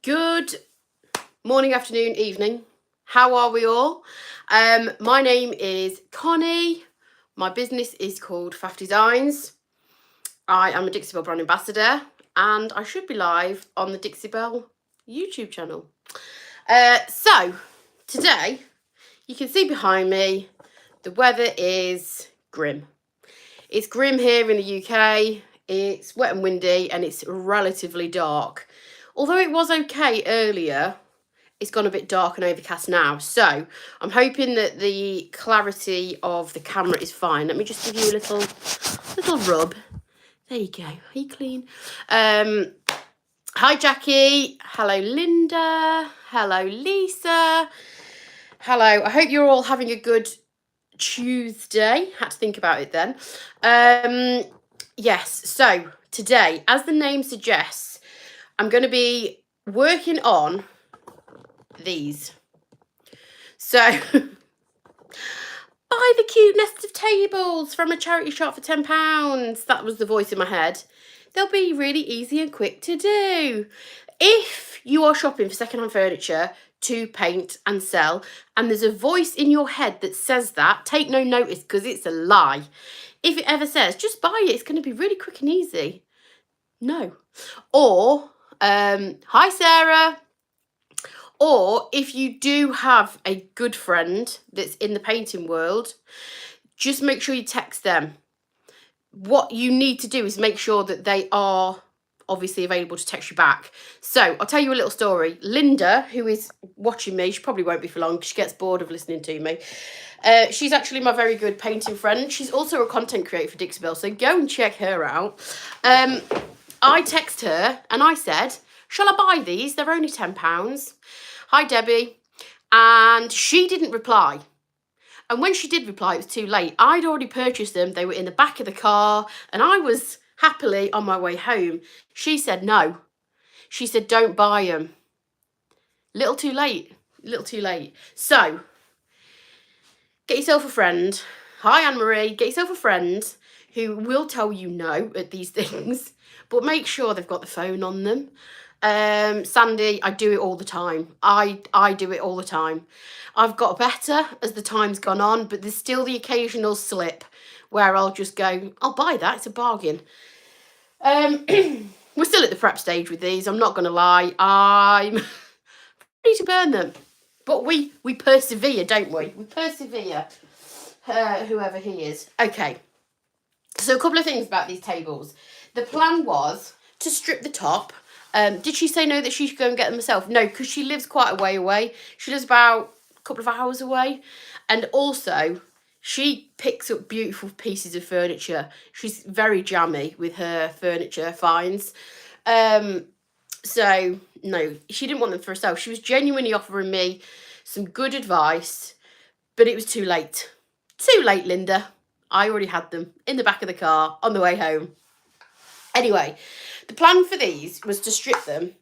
Good morning, afternoon, evening. How are we all? My name is Connie. My business is called Faff Designs. I am a Dixie Belle brand ambassador and I should be live on the Dixie Belle YouTube channel. So today you can see behind me the weather is grim. It's grim here in the UK. It's wet and windy and it's relatively dark. Although it was okay earlier, it's gone a bit dark and overcast now. So I'm hoping that the clarity of the camera is fine. Let me just give you a little rub. There you go. Are you clean? Hi, Jackie. Hello, Linda. Hello, Lisa. Hello. I hope you're all having a good Tuesday. Had to think about it then. Yes. So today, as the name suggests, I'm going to be working on these. So buy the cute nest of tables from a charity shop for £10. That was the voice in my head. They'll be really easy and quick to do. If you are shopping for secondhand furniture to paint and sell, and there's a voice in your head that says that, take no notice because it's a lie. If it ever says, just buy it, it's going to be really quick and easy. No. Or, hi Sarah. Or if you do have a good friend that's in the painting world, just make sure you text them. What you need to do is make sure that they are obviously available to text you back. So I'll tell you a little story. Linda, who is watching me, she probably won't be for long because she gets bored of listening to me. She's actually my very good painting friend. She's also a content creator for Dixie Belle, so go and check her out. I text her and I said, shall I buy these? They're only £10. Hi, Debbie. And she didn't reply. And when she did reply, it was too late. I'd already purchased them. They were in the back of the car and I was happily on my way home. She said no. She said, don't buy them. Little too late. Little too late. So get yourself a friend. Hi, Anne-Marie. Get yourself a friend who will tell you no at these things, but make sure they've got the phone on them. Sandy, I do it all the time. I do it all the time. I've got better as the time's gone on, but there's still the occasional slip where I'll just go, I'll buy that, it's a bargain. We're still at the prep stage with these, I'm not going to lie. I'm ready to burn them. But we persevere, don't we? We persevere, whoever he is. Okay, so a couple of things about these tables. The plan was to strip the top. Did she say no that she should go and get them herself? No, because she lives quite a way away. She lives about a couple of hours away. And also, she picks up beautiful pieces of furniture. She's very jammy with her furniture finds. So, no, she didn't want them for herself. She was genuinely offering me some good advice, but it was too late. Too late, Linda. I already had them in the back of the car on the way home. Anyway, the plan for these was to strip them,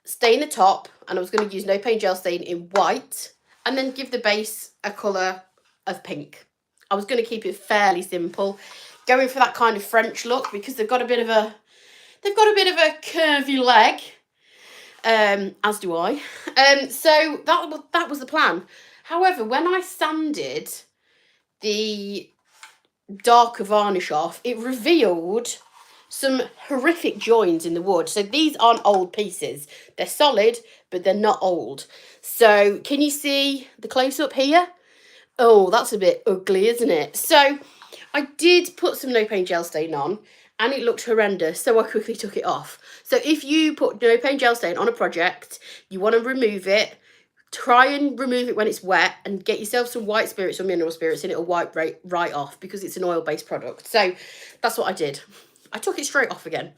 stain the top, and I was going to use no paint gel stain in white, and then give the base a colour of pink. I was going to keep it fairly simple, going for that kind of French look because they've got a bit of a curvy leg, as do I. So that was the plan. However, when I sanded the darker varnish off, it revealed some horrific joins in the wood. So these aren't old pieces. They're solid, but they're not old. So can you see the close-up here? Oh, that's a bit ugly, isn't it? So I did put some no paint gel stain on and it looked horrendous, so I quickly took it off. So if you put no paint gel stain on a project, you want to remove it, try and remove it when it's wet and get yourself some white spirits or mineral spirits and it'll wipe right off because it's an oil-based product. So that's what I did. I took it straight off again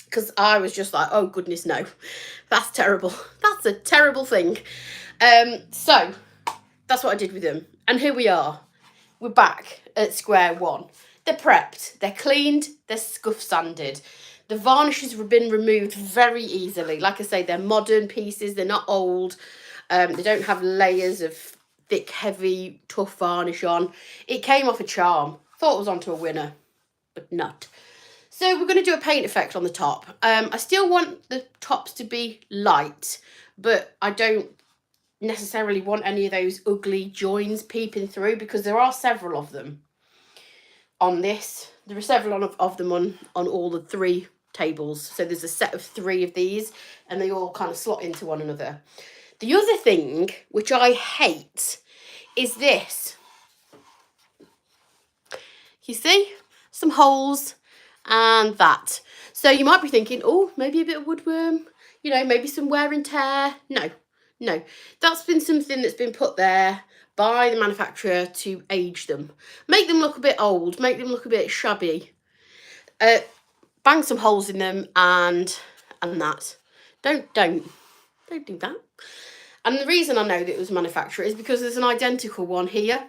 because I was just like, oh goodness, no, that's terrible. That's a terrible thing. So that's what I did with them. And here we are. We're back at square one. They're prepped, they're cleaned, they're scuff sanded. The varnish has been removed very easily. Like I say, they're modern pieces, they're not old. They don't have layers of thick, heavy, tough varnish on. It came off a charm. Thought it was onto a winner, but not. So we're going to do a paint effect on the top. I still want the tops to be light, but I don't necessarily want any of those ugly joins peeping through, because there are several of them on this. There are several of them on all the 3 tables. So there's a set of 3 of these, and they all kind of slot into one another. The other thing, which I hate, is this. You see? Some holes and that. So you might be thinking, oh, maybe a bit of woodworm, you know, maybe some wear and tear. No, that's been something that's been put there by the manufacturer to age them, make them look a bit old, make them look a bit shabby. Bang some holes in them and that. Don't do that. And the reason I know that it was manufacturer is because there's an identical one here.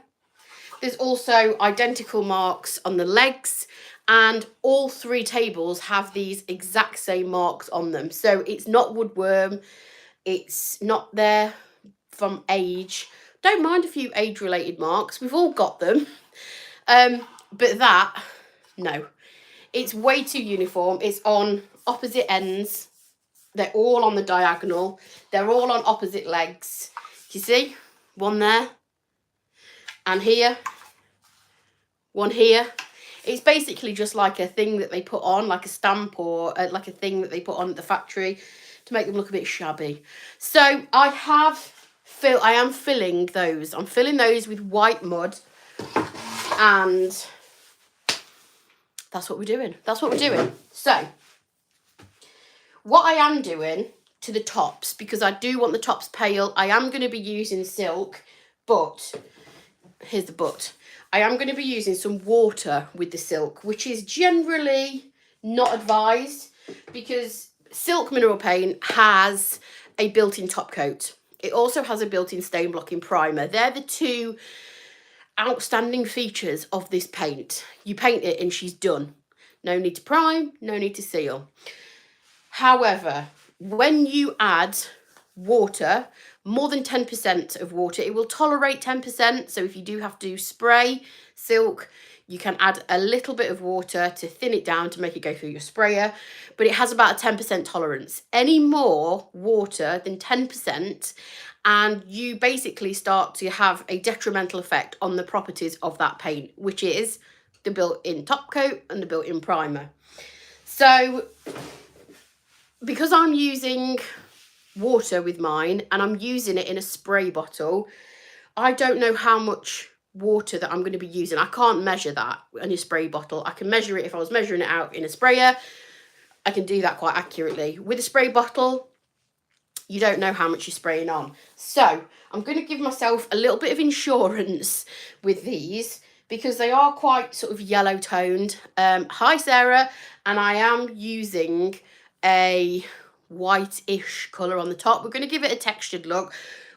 There's also identical marks on the legs, and all 3 tables have these exact same marks on them. So it's not woodworm, it's not there from age. Don't mind a few age-related marks, we've all got them. But that, no. It's way too uniform. It's on opposite ends. They're all on the diagonal. They're all on opposite legs. You see? One there. And here. One here. It's basically just like a thing that they put on, like a stamp, or like a thing that they put on at the factory to make them look a bit shabby. So I am filling those. I'm filling those with white mud, and that's what we're doing. That's what we're doing. So what I am doing to the tops, because I do want the tops pale, I am going to be using silk, but here's the but. I am going to be using some water with the silk, which is generally not advised, because silk mineral paint has a built-in top coat. It also has a built-in stain blocking primer. They're the 2 outstanding features of this paint. You paint it and she's done. No need to prime, no need to seal. However, when you add water, more than 10% of water, it will tolerate 10%. So if you do have to spray silk, you can add a little bit of water to thin it down to make it go through your sprayer, but it has about a 10% tolerance. Any more water than 10%, and you basically start to have a detrimental effect on the properties of that paint, which is the built-in top coat and the built-in primer. So because I'm using water with mine and I'm using it in a spray bottle, I don't know how much water that I'm going to be using. I can't measure that in a spray bottle. I can measure it if I was measuring it out in a sprayer. I can do that quite accurately. With a spray bottle, you don't know how much you're spraying on. So I'm going to give myself a little bit of insurance with these, because they are quite sort of yellow toned. Hi Sarah, and I am using a white-ish colour on the top. We're going to give it a textured look.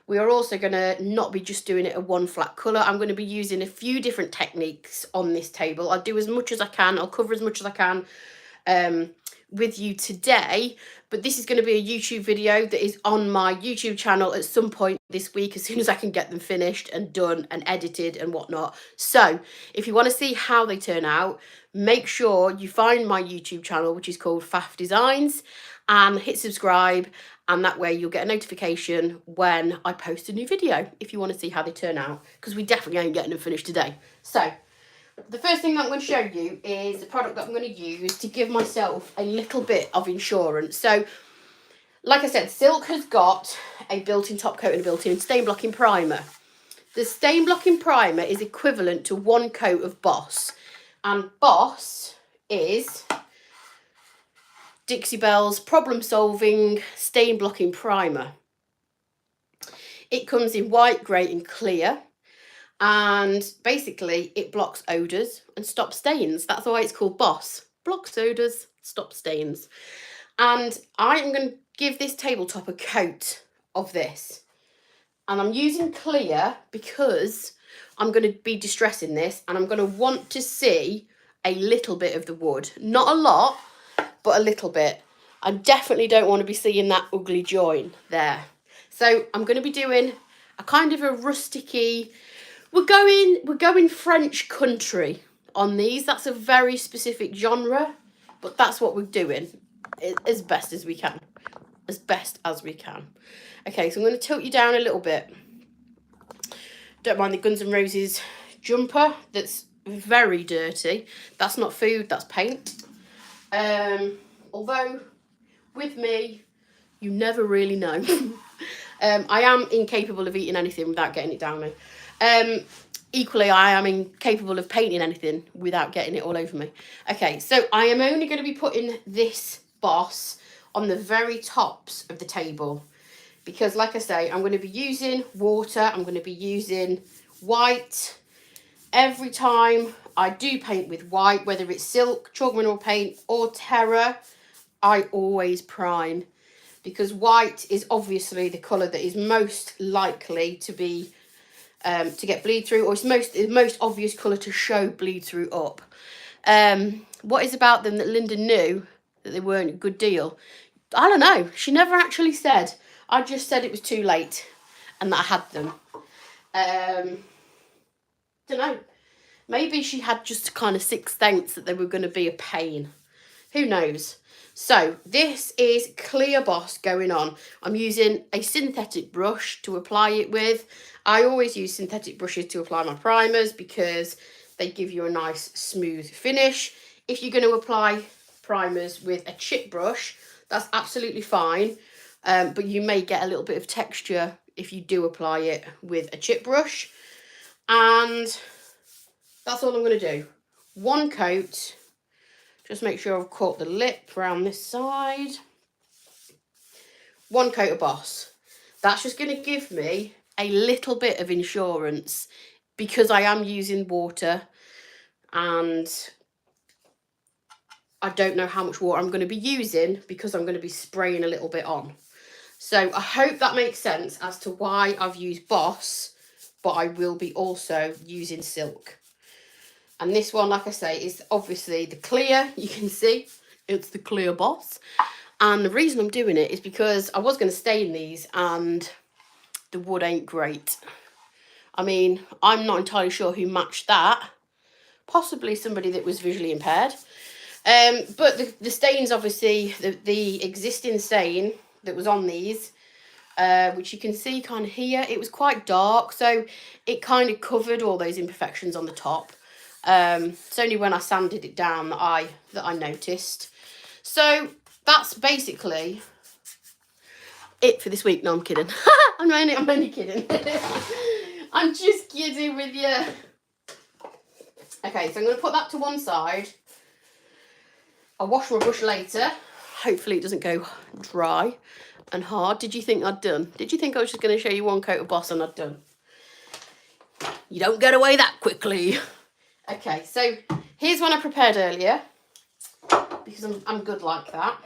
We are also going to not be just doing it a one flat colour. I'm going to be using a few different techniques on this table. I'll do as much as I can. I'll cover as much as I can with you today, but this is going to be a YouTube video that is on my YouTube channel at some point this week, as soon as I can get them finished and done and edited and whatnot. So if you want to see how they turn out, make sure you find my YouTube channel, which is called Faff Designs, and hit subscribe, and that way you'll get a notification when I post a new video if you want to see how they turn out, because we definitely ain't getting them finished today. So the first thing that I'm going to show you is the product that I'm going to use to give myself a little bit of insurance. So, like I said, silk has got a built-in top coat and a built-in stain blocking primer. The stain blocking primer is equivalent to 1 coat of Boss. And Boss is Dixie Belle's problem-solving stain blocking primer. It comes in white, grey and clear. And basically it blocks odours and stops stains. That's why it's called Boss. Blocks odours, stops stains. And I am going to give this tabletop a coat of this. And I'm using clear because I'm going to be distressing this, and I'm going to want to see a little bit of the wood. Not a lot, but a little bit. I definitely don't want to be seeing that ugly join there. So I'm going to be doing a kind of a rusticy. We're going French country on these. That's a very specific genre but that's what we're doing as best as we can. As best as we can. Okay, so I'm going to tilt you down a little bit. Don't mind the Guns N' Roses jumper that's very dirty. That's not food, that's paint. Although, with me, you never really know. I am incapable of eating anything without getting it down me. Equally, I am incapable of painting anything without getting it all over me. Okay, so I am only going to be putting this boss on the very tops of the table. Because, like I say, I'm going to be using water. I'm going to be using white. Every time I do paint with white, whether it's silk, chalk mineral paint, or terra, I always prime. Because white is obviously the colour that is most likely to be to get bleed through, or it's the most obvious colour to show bleed through up. What is about them that Linda knew that they weren't a good deal? I don't know. She never actually said. I just said it was too late and that I had them. Don't know. Maybe she had just kind of sixth sense that they were going to be a pain. Who knows? So this is clear boss going on. I'm using a synthetic brush to apply it with. I always use synthetic brushes to apply my primers because they give you a nice smooth finish. If you're going to apply primers with a chip brush, that's absolutely fine. But you may get a little bit of texture if you do apply it with a chip brush. And that's all I'm going to do. One coat. Just make sure I've caught the lip around this side. One coat of Boss. That's just going to give me a little bit of insurance because I am using water and I don't know how much water I'm going to be using because I'm going to be spraying a little bit on. So I hope that makes sense as to why I've used Boss, but I will be also using silk. And this one, like I say, is obviously the clear. You can see it's the clear Boss. And the reason I'm doing it is because I was going to stain these and the wood ain't great. I mean, I'm not entirely sure who matched that. Possibly somebody that was visually impaired. But the stains, obviously, the existing stain that was on these, which you can see kind of here, it was quite dark. So it kind of covered all those imperfections on the top. It's only when I sanded it down that I noticed. So that's basically it for this week. No, I'm kidding. I'm only kidding. I'm just kidding with you. Okay, so I'm going to put that to one side. I'll wash my brush later. Hopefully it doesn't go dry and hard. Did you think I'd done? Did you think I was just going to show you one coat of Boss and I'd done? You don't get away that quickly. Okay, so here's one I prepared earlier because I'm good like that.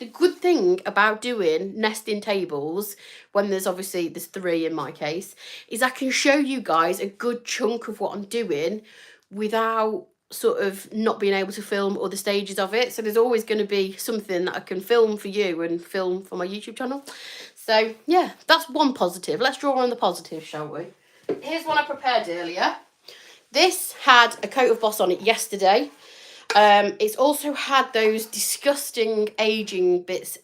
The good thing about doing nesting tables, when there's 3 in my case, is I can show you guys a good chunk of what I'm doing without sort of not being able to film other stages of it. So there's always going to be something that I can film for you and film for my YouTube channel. So yeah, that's one positive. Let's draw on the positive, shall we? Here's one I prepared earlier. This had a coat of Boss on it yesterday. It's also had those disgusting aging bits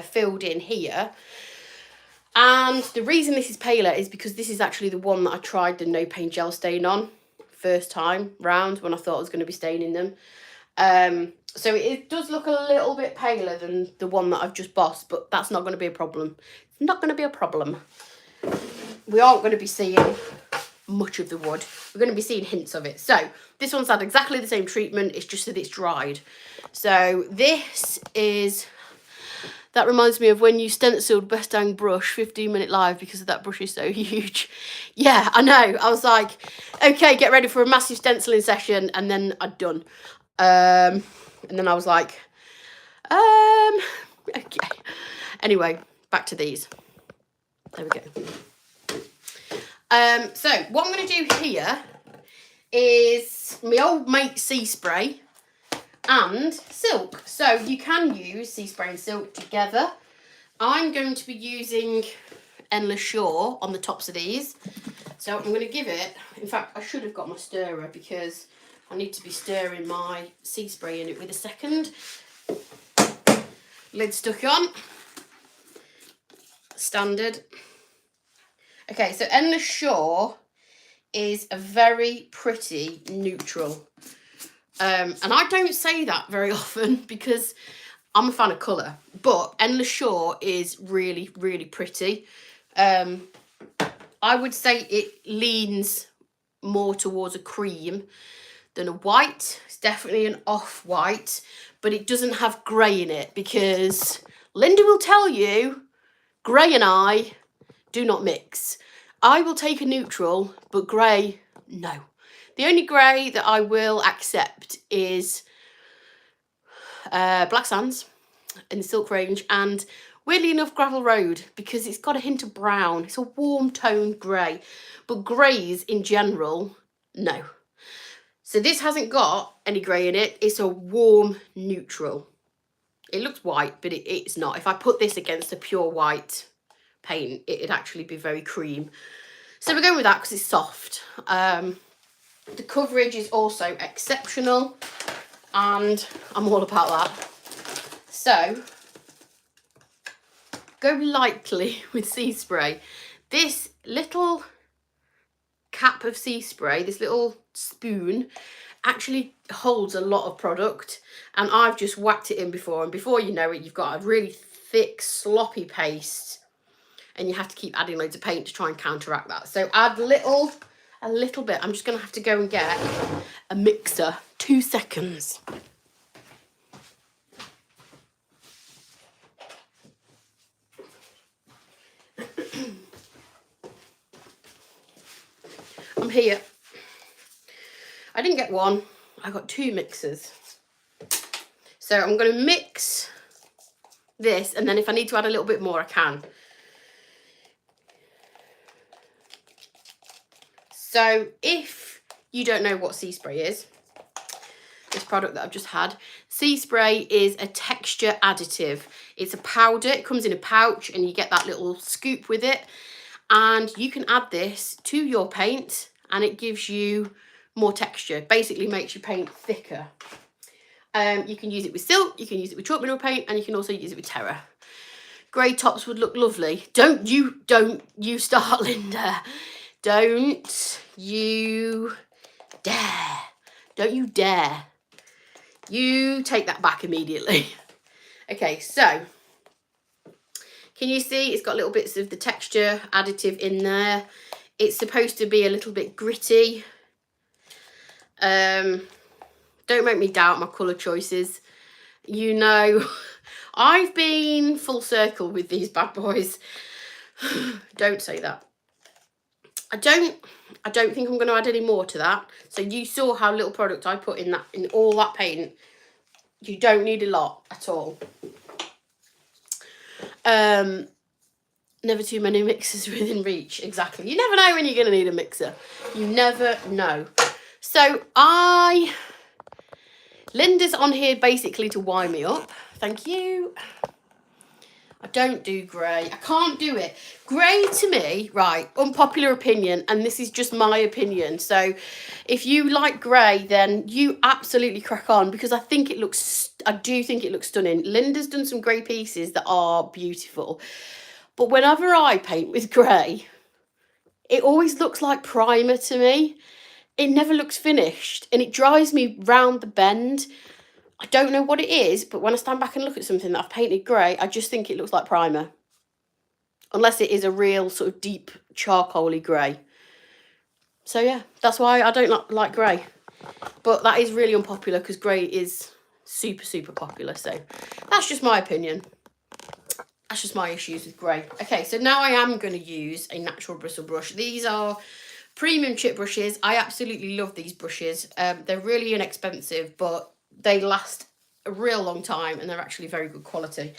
filled in here. And the reason this is paler is because this is actually the one that I tried the no paint gel stain on first time round when I thought I was going to be staining them. So it does look a little bit paler than the one that I've just bossed, but that's not going to be a problem. It's not going to be a problem. We aren't going to be seeing much of the wood. We're going to be seeing hints of it. So this one's had exactly the same treatment. It's just that it's dried. So this is... That reminds me of when you stenciled Best Dang Brush 15-minute live because that brush is so huge. Yeah, I know. I was like, okay, get ready for a massive stenciling session. And then I'd done. And then I was like, okay. Anyway, back to these. There we go. So what I'm going to do here is my old mate Sea Spray and silk. So you can use Sea Spray and silk together. I'm going to be using Endless Shore on the tops of these. So I'm going to give it, in fact, I should have got my stirrer because I need to be stirring my sea spray in it with a second. Lid stuck on. Standard. Okay, so Endless Shore is a very pretty neutral. And I don't say that very often because I'm a fan of colour. But Endless Shore is really, really pretty. I would say it leans more towards a cream than a white. It's definitely an off-white, but it doesn't have grey in it because Linda will tell you grey and I do not mix. I will take a neutral, but grey, no. The only grey that I will accept is Black Sands in the Silk range, and weirdly enough Gravel Road, because it's got a hint of brown. It's a warm toned grey, but greys in general, no. So this hasn't got any grey in it. It's a warm neutral. It looks white, but it's not. If I put this against a pure white paint, it'd actually be very cream. So we're going with that because it's soft. The coverage is also exceptional, and I'm all about that. So go lightly with sea spray. This little cap of sea spray, this little spoon, actually holds a lot of product, and I've just whacked it in before, and before you know it, you've got a really thick sloppy paste, and you have to keep adding loads of paint to try and counteract that. So add a little bit. I'm just going to have to go and get a mixer. 2 seconds. I'm here. I didn't get one. I got 2 mixers. So I'm going to mix this, and then if I need to add a little bit more, I can. So if you don't know what sea spray is, this product that I've just had, sea spray is a texture additive. It's a powder. It comes in a pouch, and you get that little scoop with it. And you can add this to your paint, and it gives you more texture. Basically makes your paint thicker. You can use it with silk, you can use it with chalk mineral paint, and you can also use it with terra. Grey tops would look lovely. Don't you start, Linda. Don't you dare. Don't you dare. You take that back immediately. Okay, so can you see it's got little bits of the texture additive in there? It's supposed to be a little bit gritty. Don't make me doubt my colour choices. You know, I've been full circle with these bad boys. Don't say that. I don't think I'm going to add any more to that. So you saw how little product I put in all that paint. You don't need a lot at all. Never too many mixers within reach. Exactly. You never know when you're going to need a mixer. You never know. So Linda's on here basically to wind me up. Thank you. I don't do grey. I can't do it. Grey to me, right, unpopular opinion, and this is just my opinion. So if you like grey, then you absolutely crack on, because I do think it looks stunning. Linda's done some grey pieces that are beautiful. But whenever I paint with grey, it always looks like primer to me. It never looks finished, and it drives me round the bend. I don't know what it is, but when I stand back and look at something that I've painted grey, I just think it looks like primer. Unless it is a real sort of deep charcoaly grey. So yeah, that's why I don't like grey. But that is really unpopular, because grey is super, super popular. So that's just my opinion. That's just my issues with grey. Okay, so now I am going to use a natural bristle brush. These are premium chip brushes. I absolutely love these brushes. They're really inexpensive, but they last a real long time, and they're actually very good quality.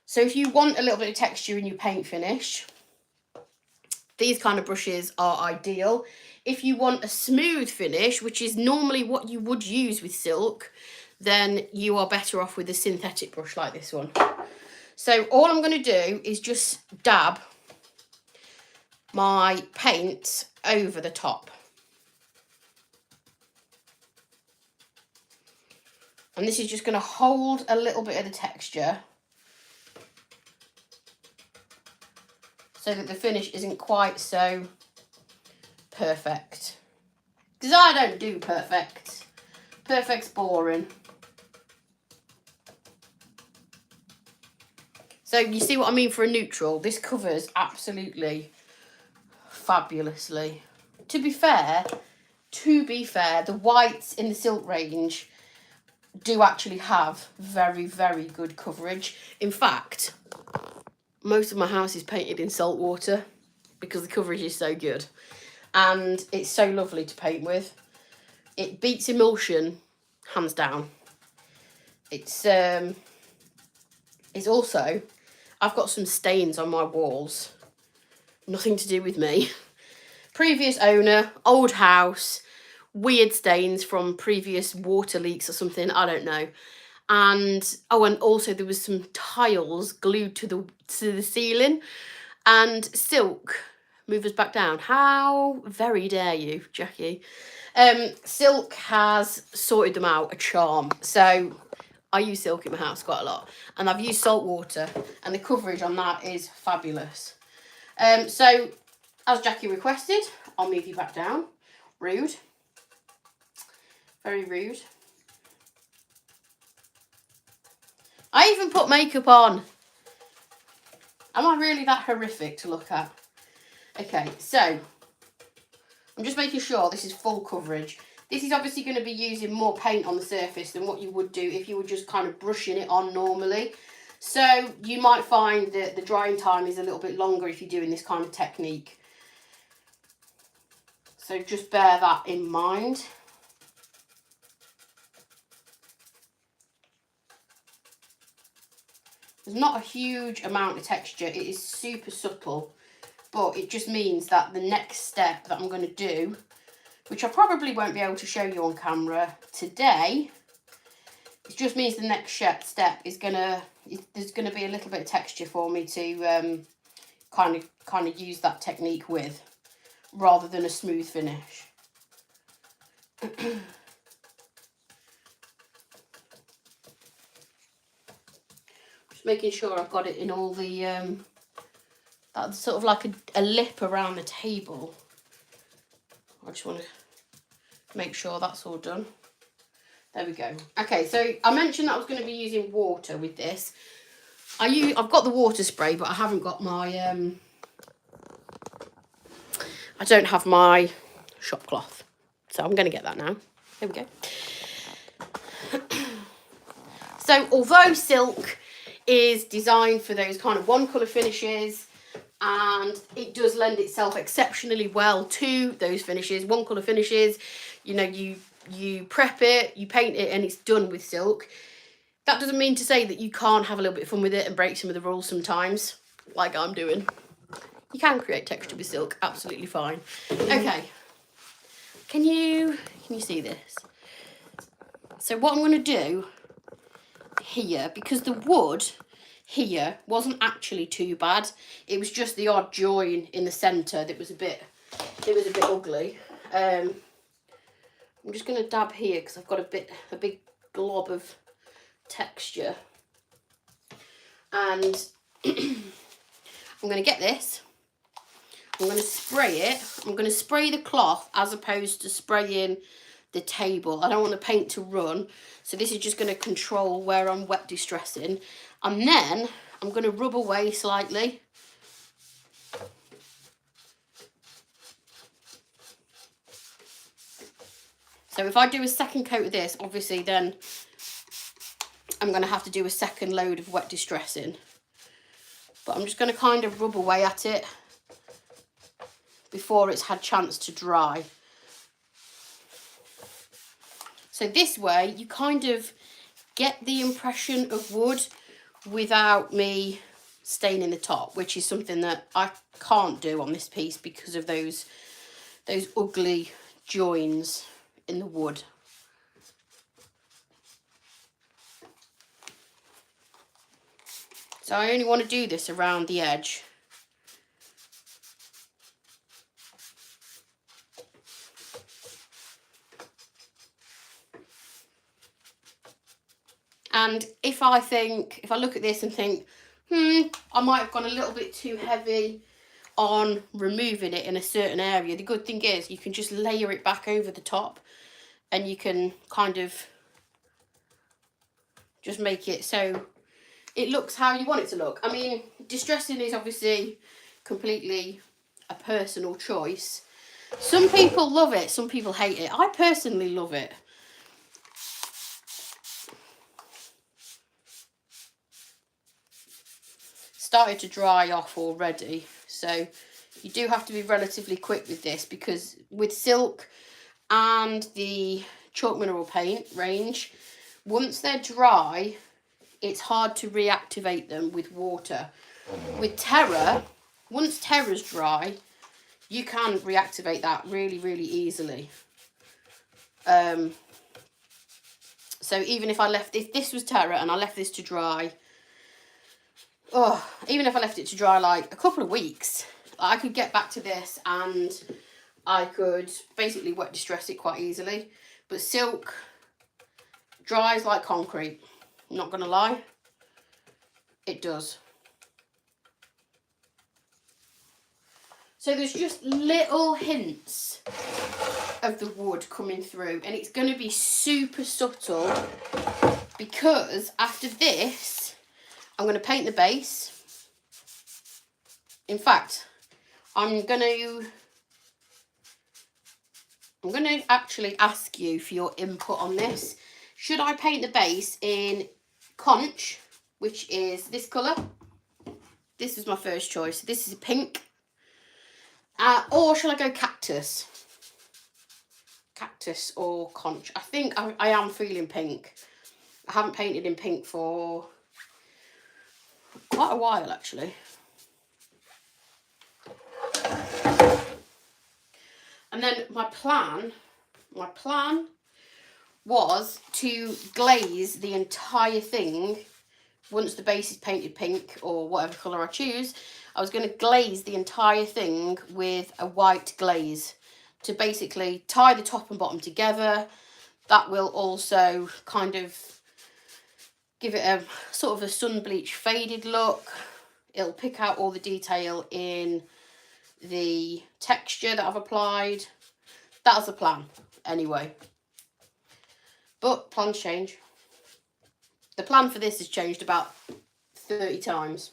So if you want a little bit of texture in your paint finish, these kind of brushes are ideal. If you want a smooth finish, which is normally what you would use with silk, then you are better off with a synthetic brush like this one. So all I'm going to do is just dab my paint over the top. And this is just going to hold a little bit of the texture so that the finish isn't quite so perfect. Because I don't do perfect. Perfect's boring. So you see what I mean for a neutral? This covers absolutely fabulously. To be fair, the whites in the silk range do actually have very, very good coverage. In fact, most of my house is painted in salt water because the coverage is so good. And it's so lovely to paint with. It beats emulsion, hands down. It's also, I've got some stains on my walls. Nothing to do with me. Previous owner, old house, weird stains from previous water leaks or something, I don't know. And also there was some tiles glued to the ceiling, and silk, move us back down. How very dare you, Jackie? Silk has sorted them out a charm. So I use silk in my house quite a lot, and I've used salt water, and the coverage on that is fabulous. So as Jackie requested, I'll move you back down. Rude. Very rude. I even put makeup on. Am I really that horrific to look at? Okay, so I'm just making sure this is full coverage. This is obviously going to be using more paint on the surface than what you would do if you were just kind of brushing it on normally. So you might find that the drying time is a little bit longer if you're doing this kind of technique. So just bear that in mind. There's not a huge amount of texture. It is super subtle, but it just means that the next step that I'm going to do, which I probably won't be able to show you on camera today, it just means the next step is there's going to be a little bit of texture for me to kind of use that technique with, rather than a smooth finish. Making sure I've got it in all the that's sort of like a lip around the table. I just want to make sure that's all done. There we go. Okay, so I mentioned that I was going to be using water with this. I've got the water spray, but I haven't got my I don't have my shop cloth, so I'm going to get that now. There we go. So although silk is designed for those kind of one colour finishes, and it does lend itself exceptionally well to those finishes, one colour finishes, you know, you prep it, you paint it, and it's done with silk. That doesn't mean to say that you can't have a little bit of fun with it and break some of the rules sometimes, like I'm doing. You can create texture with silk, absolutely fine. Okay, can you see this? So what I'm going to do here, because the wood here wasn't actually too bad, it was just the odd join in the centre that was a bit ugly. I'm just going to dab here because I've got a big glob of texture, and I'm going to get this, I'm going to spray it, I'm going to spray the cloth as opposed to spraying the table. I don't want the paint to run, so this is just going to control where I'm wet distressing, and then I'm going to rub away slightly. So if I do a second coat of this, obviously then I'm going to have to do a second load of wet distressing, but I'm just going to kind of rub away at it before it's had chance to dry. So this way you kind of get the impression of wood without me staining the top, which is something that I can't do on this piece because of those ugly joins in the wood. So I only want to do this around the edge. And if I look at this and think, I might have gone a little bit too heavy on removing it in a certain area, the good thing is you can just layer it back over the top, and you can kind of just make it so it looks how you want it to look. I mean, distressing is obviously completely a personal choice. Some people love it, some people hate it. I personally love it. Started to dry off already, so you do have to be relatively quick with this, because with silk and the chalk mineral paint range, once they're dry, it's hard to reactivate them with water. With Terra, once Terra's dry, you can reactivate that really, really easily. So even if I left, if this was Terra and I left this to dry, even if I left it to dry like a couple of weeks, I could get back to this and I could basically wet distress it quite easily. But silk dries like concrete. I'm not going to lie. It does. So there's just little hints of the wood coming through, and it's going to be super subtle, because after this I'm going to paint the base. In fact, I'm going to actually ask you for your input on this. Should I paint the base in conch, which is this colour? This is my first choice. This is pink. Or shall I go cactus? Cactus or conch. I think I am feeling pink. I haven't painted in pink for quite a while, actually. And then my plan was to glaze the entire thing. Once the base is painted pink, or whatever colour I choose, I was going to glaze the entire thing with a white glaze to basically tie the top and bottom together. That will also kind of give it a sort of a sun bleach faded look. It'll pick out all the detail in the texture that I've applied. That's the plan anyway. But plans change. The plan for this has changed about 30 times.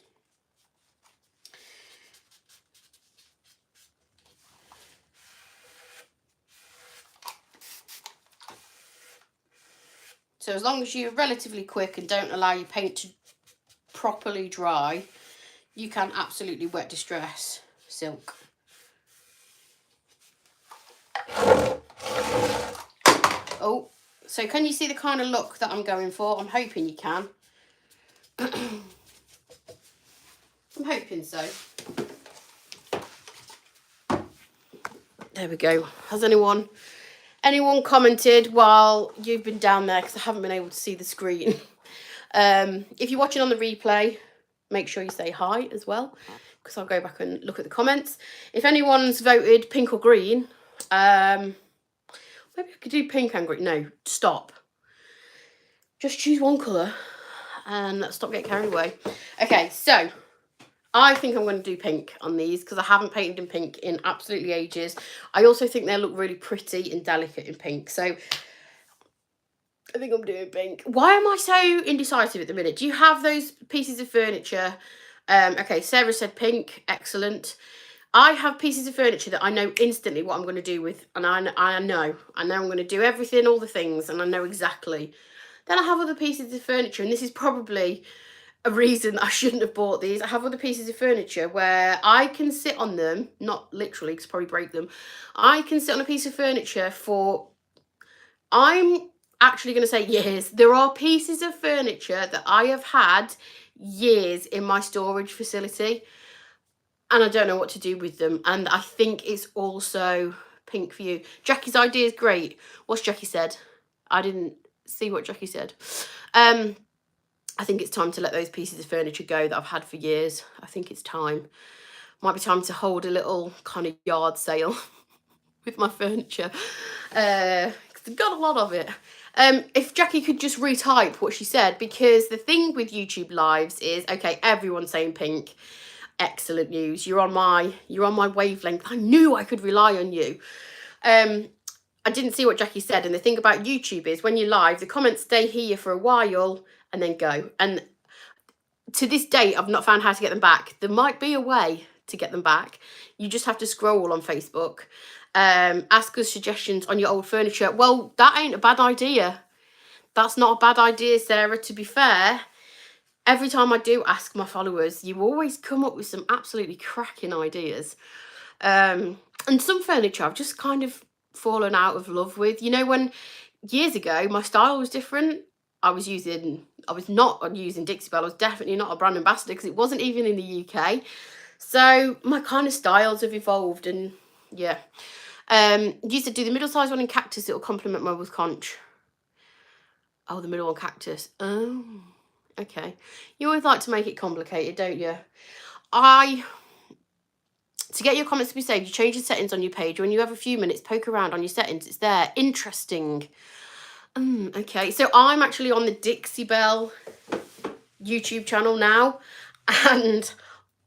So as long as you're relatively quick and don't allow your paint to properly dry, you can absolutely wet distress silk. Oh, so can you see the kind of look that I'm going for? I'm hoping you can. I'm hoping so. There we go. Has anyone commented while you've been down there? Because I haven't been able to see the screen. If you're watching on the replay, make sure you say hi as well, because I'll go back and look at the comments. If anyone's voted pink or green, maybe I could do pink and green. No, stop. Just choose one colour and stop getting carried away. Okay, so I think I'm going to do pink on these, because I haven't painted in pink in absolutely ages. I also think they look really pretty and delicate in pink. So I think I'm doing pink. Why am I so indecisive at the minute? Do you have those pieces of furniture? Okay, Sarah said pink. Excellent. I have pieces of furniture that I know instantly what I'm going to do with. And I know I'm going to do everything, all the things, and I know exactly. Then I have other pieces of furniture, and this is probably a reason I shouldn't have bought these. I have other pieces of furniture where I can sit on them, not literally because probably break them. I can sit on a piece of furniture for, I'm actually going to say years. There are pieces of furniture that I have had years in my storage facility, and I don't know what to do with them. And I think it's also pink for you. Jackie's idea is great. What's Jackie said? I didn't see what Jackie said. I think it's time to let those pieces of furniture go that I've had for years. I think it's time. Might be time to hold a little kind of yard sale with my furniture. Because got a lot of it. If Jackie could just retype what she said, because the thing with YouTube lives is, okay, everyone's saying pink. Excellent news. You're on my wavelength. I knew I could rely on you. I didn't see what Jackie said, and the thing about YouTube is when you're live, the comments stay here for a while and then go. And to this date, I've not found how to get them back. There might be a way to get them back. You just have to scroll on Facebook. Ask us suggestions on your old furniture. Well, that ain't a bad idea. That's not a bad idea, Sarah. To be fair, every time I do ask my followers, you always come up with some absolutely cracking ideas. And some furniture I've just kind of fallen out of love with. You know, when years ago my style was different, I was not using Dixie Belle. I was definitely not a brand ambassador because it wasn't even in the UK. So my kind of styles have evolved, and yeah. You said do the middle size one in cactus, it'll complement my with conch. Oh, the middle one cactus. Oh, okay. You always like to make it complicated, don't you? To get your comments to be saved, you change the settings on your page. When you have a few minutes, poke around on your settings. It's there. Interesting. Okay, so I'm actually on the Dixie Belle YouTube channel now, and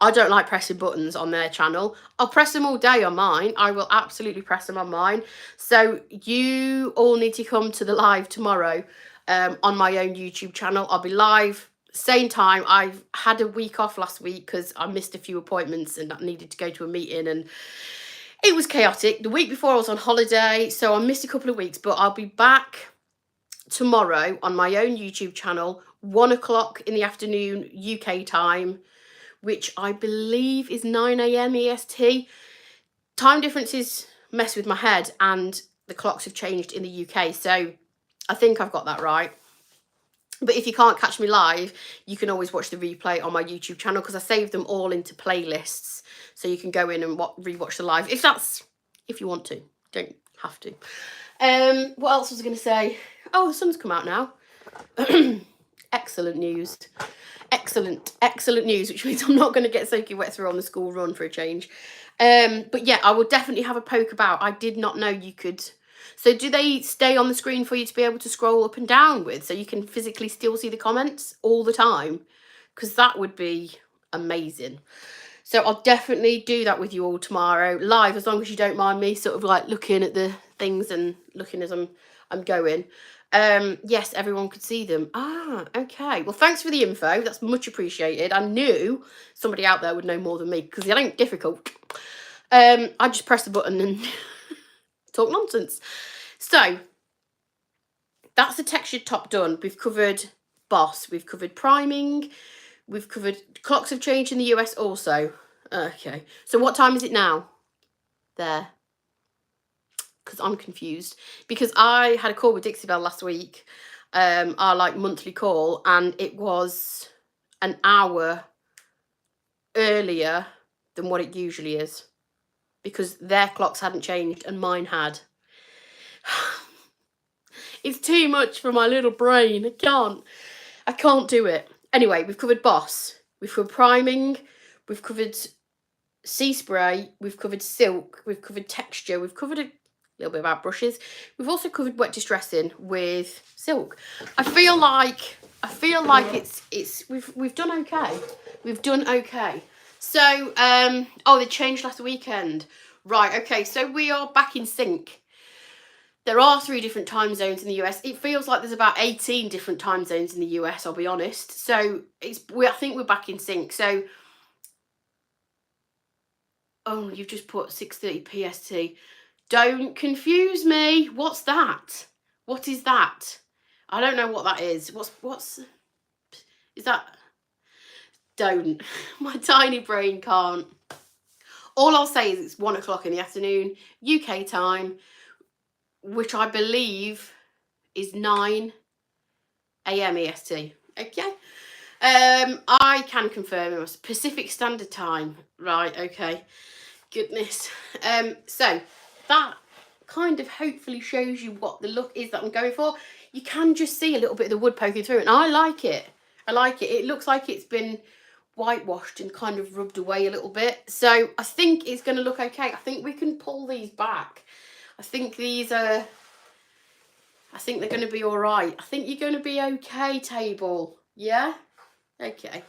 I don't like pressing buttons on their channel. I'll press them all day on mine. I will absolutely press them on mine. So you all need to come to the live tomorrow on my own YouTube channel. I'll be live same time. I've had a week off last week because I missed a few appointments and I needed to go to a meeting, and it was chaotic. The week before I was on holiday, so I missed a couple of weeks, but I'll be back tomorrow on my own YouTube channel, 1 o'clock in the afternoon UK time, which I believe is 9 AM EST. Time differences mess with my head, and the clocks have changed in the UK, so I think I've got that right. But if you can't catch me live, you can always watch the replay on my YouTube channel because I saved them all into playlists, so you can go in and rewatch the live if you want to. Don't have to. What else was I going to say? Oh, the sun's come out now. Excellent news. Excellent news, which means I'm not going to get soaking wet through on the school run for a change. But yeah, I will definitely have a poke about. I did not know you could. So do they stay on the screen for you to be able to scroll up and down with, so you can physically still see the comments all the time? Because that would be amazing. So I'll definitely do that with you all tomorrow live, as long as you don't mind me sort of like looking at the things and looking as I'm going. Yes, everyone could see them. Ah, okay. Well, thanks for the info. That's much appreciated. I knew somebody out there would know more than me because it ain't difficult. I just press the button and talk nonsense. So that's the textured top done. We've covered Boss. We've covered priming. We've covered clocks have changed in the US also. Okay. So what time is it now? There. Because I'm confused. Because I had a call with Dixie Belle last week. Our like monthly call, and it was an hour earlier than what it usually is, because their clocks hadn't changed and mine had. It's too much for my little brain. I can't do it. Anyway, we've covered Boss, we've covered priming, we've covered sea spray, we've covered silk, we've covered texture, we've covered a little bit about brushes. We've also covered wet distressing with silk. I feel like it's we've done okay. We've done okay. So oh, they changed last weekend. Right, okay, so we are back in sync. There are 3 different time zones in the US. It feels like there's about 18 different time zones in the US, I'll be honest. So I think we're back in sync. So oh, you've just put 6:30 PST. Don't confuse me. What's that? What is that? I don't know what that is. What's is that? Don't. My tiny brain can't. All I'll say is it's 1 o'clock in the afternoon, UK time, which I believe is 9 AM EST. Okay. I can confirm it was Pacific Standard Time. Right, okay. Goodness. So that kind of hopefully shows you what the look is that I'm going for. You can just see a little bit of the wood poking through, and I like it. I like it. It looks like it's been whitewashed and kind of rubbed away a little bit. So I think it's going to look okay. I think we can pull these back. I think these are I think they're going to be all right. I think you're going to be okay, table. Yeah? Okay.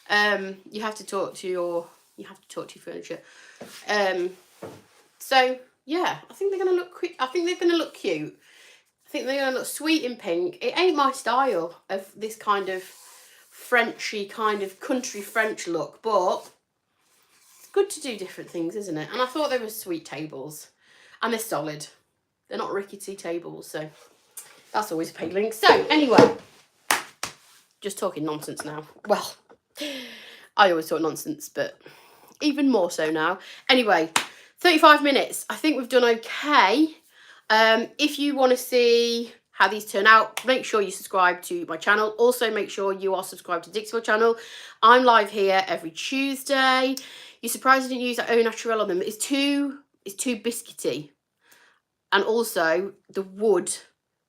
You have to talk to your furniture. So yeah, I think they're going to look quick. I think they're going to look cute. I think they're going to look sweet in pink. It ain't my style of this kind of Frenchy kind of country French look, but it's good to do different things, isn't it? And I thought they were sweet tables, and they're solid. They're not rickety tables, so that's always appealing. So anyway, just talking nonsense now. Well, I always talk nonsense, but even more so now. Anyway, 35 minutes. I think we've done okay. If you want to see how these turn out, make sure you subscribe to my channel. Also, make sure you are subscribed to Dixie Belle channel. I'm live here every Tuesday. You're surprised I didn't use that Au Naturel on them. It's too biscuity. And also, the wood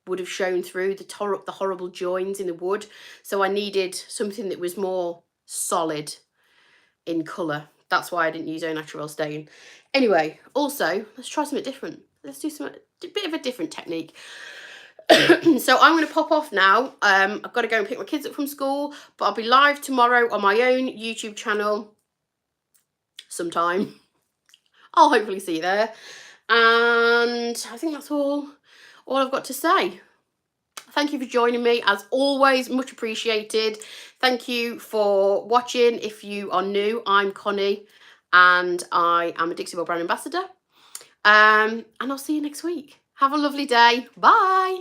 would have shown through the horrible joins in the wood. So I needed something that was more solid in colour. That's why I didn't use Au Naturel stain. Anyway, also, let's try something different. Let's do a bit of a different technique. So I'm going to pop off now. I've got to go and pick my kids up from school, but I'll be live tomorrow on my own YouTube channel sometime. I'll hopefully see you there. And I think that's all I've got to say. Thank you for joining me. As always, much appreciated. Thank you for watching. If you are new, I'm Connie and I am a Dixie Belle brand ambassador. And I'll see you next week. Have a lovely day. Bye.